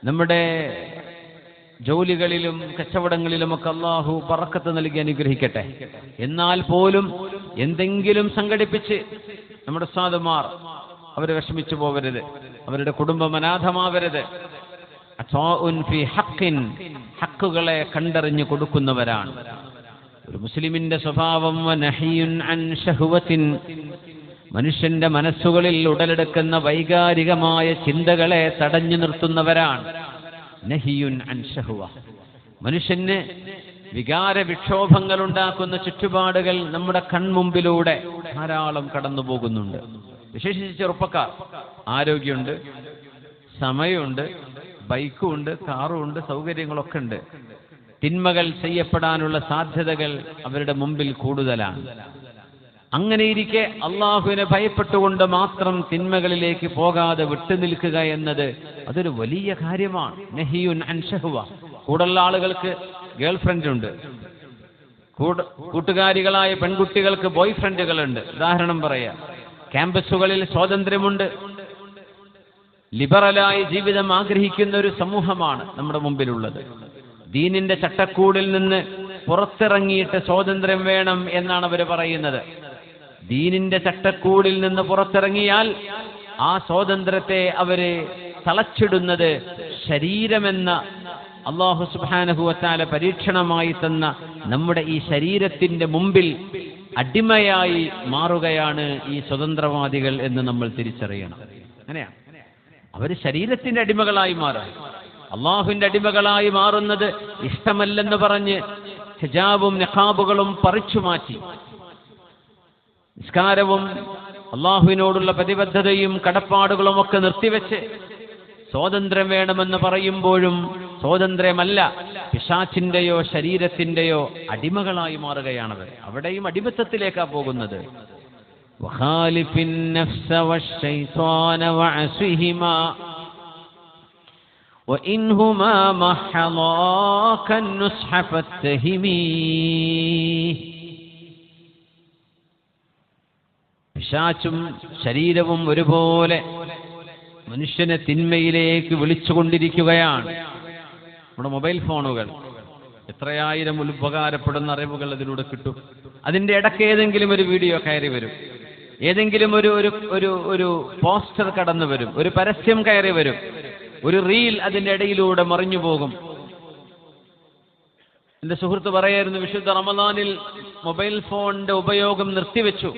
നമ്മുടെ ജോലികളിലും കച്ചവടങ്ങളിലുമൊക്കെ അള്ളാഹു ബറക്കത്ത് നൽകി അനുഗ്രഹിക്കട്ടെ. എന്നാൽ പോലും എന്തെങ്കിലും സംഘടിപ്പിച്ച് നമ്മുടെ ഉസ്താദുമാർ അവർ വിഷമിച്ചു പോവരുത്, അവരുടെ കുടുംബം അനാഥമാവരുത്. ഹക്കുകളെ കണ്ടറിഞ്ഞു കൊടുക്കുന്നവരാണ് ഒരു മുസ്ലിമിന്റെ സ്വഭാവം. മനുഷ്യന്റെ മനസ്സുകളിൽ ഉടലെടുക്കുന്ന വൈകാരികമായ ചിന്തകളെ തടഞ്ഞു നിർത്തുന്നവരാണ്. നഹിയുൻ അൻ ഷഹ്വ. മനുഷ്യന് വികാര വിക്ഷോഭങ്ങൾ ഉണ്ടാക്കുന്ന ചുറ്റുപാടുകൾ നമ്മുടെ കൺമുമ്പിലൂടെ ധാരാളം കടന്നു പോകുന്നുണ്ട്. വിശേഷിച്ച് ചെറുപ്പക്കാർ. ആരോഗ്യമുണ്ട്, സമയമുണ്ട്, ബൈക്കുണ്ട്, കാറുണ്ട്, സൗകര്യങ്ങളൊക്കെ ഉണ്ട്. തിന്മകൾ ചെയ്യപ്പെടാനുള്ള സാധ്യതകൾ അവരുടെ മുമ്പിൽ കൂടുതലാണ്. അങ്ങനെയിരിക്കെ അള്ളാഹുവിനെ ഭയപ്പെട്ടുകൊണ്ട് മാത്രം തിന്മകളിലേക്ക് പോകാതെ വിട്ടുനിൽക്കുക എന്നത് അതൊരു വലിയ കാര്യമാണ്. നഹിയുൻ അൻ ഷഹ്വ. കൂടുള്ള ആളുകൾക്ക് ഗേൾ ഫ്രണ്ട് ഉണ്ട്, കൂട്ടുകാരികളായ പെൺകുട്ടികൾക്ക് ബോയ് ഫ്രണ്ടുകളുണ്ട്. ഉദാഹരണം പറയാം, ക്യാമ്പസുകളിൽ സ്വാതന്ത്ര്യമുണ്ട്. ലിബറലായ ജീവിതം ആഗ്രഹിക്കുന്ന ഒരു സമൂഹമാണ് നമ്മുടെ മുമ്പിലുള്ളത്. ദീനിന്റെ ചട്ടക്കൂടിൽ നിന്ന് പുറത്തിറങ്ങിയിട്ട് സ്വാതന്ത്ര്യം വേണം എന്നാണ് അവർ പറയുന്നത്. ദീനിന്റെ ചട്ടക്കൂടിൽ നിന്ന് പുറത്തിറങ്ങിയാൽ ആ സ്വാതന്ത്ര്യത്തെ അവര് തളച്ചിടുന്നത് ശരീരമെന്ന അല്ലാഹു സുബ്ഹാനഹു വ തആല പരീക്ഷണമായി തന്ന നമ്മുടെ ഈ ശരീരത്തിന്റെ മുമ്പിൽ അടിമയായി മാറുകയാണ് ഈ സ്വതന്ത്രവാദികൾ എന്ന് നമ്മൾ തിരിച്ചറിയണം. അങ്ങനെയാണ് അവർ ശരീരത്തിന്റെ അടിമകളായി മാറുക. അള്ളാഹുവിന്റെ അടിമകളായി മാറുന്നത് ഇഷ്ടമല്ലെന്ന് പറഞ്ഞ് ഹിജാബും നിഖാബുകളും പറിച്ചു മാറ്റി, നിസ്കാരവും അള്ളാഹുവിനോടുള്ള പ്രതിബദ്ധതയും കടപ്പാടുകളും ഒക്കെ നിർത്തിവെച്ച് സ്വാതന്ത്ര്യം വേണമെന്ന് പറയുമ്പോഴും സ്വാതന്ത്ര്യമല്ല, പിശാചിന്റെയോ ശരീരത്തിന്റെയോ അടിമകളായി മാറുകയാണവർ. അവിടെയും അടിമത്തത്തിലേക്കാണ് പോകുന്നത്. വഖാലിഫിൻ നഫ്സ വശൈത്വാന വഅസ്ഹിമാ വഇൻഹുമാ മഹളാക النُّصْحَ ഫത്തഹിമീ. പിശാചും ശരീരവും ഒരുപോലെ മനുഷ്യനെ തിന്മയിലേക്ക് വിളിച്ചുകൊണ്ടിരിക്കുകയാണ്. നമ്മുടെ മൊബൈൽ ഫോണുകൾ എത്രയായിരം ഉപകാരപ്പെടുന്ന അറിവുകൾ അതിലൂടെ കിട്ടും. അതിന്റെ ഇടയ്ക്ക് ഏതെങ്കിലും ഒരു വീഡിയോ കയറി വരും, ഏതെങ്കിലും ഒരു പോസ്റ്റർ കടന്നു വരും, ഒരു പരസ്യം കയറി വരും, ഒരു റീൽ അതിന്റെ ഇടയിലൂടെ മറിഞ്ഞു പോകും. എന്റെ സുഹൃത്ത് പറയായിരുന്നു, വിശുദ്ധ റമദാനിൽ മൊബൈൽ ഫോണിന്റെ ഉപയോഗം നിർത്തിവെച്ചു.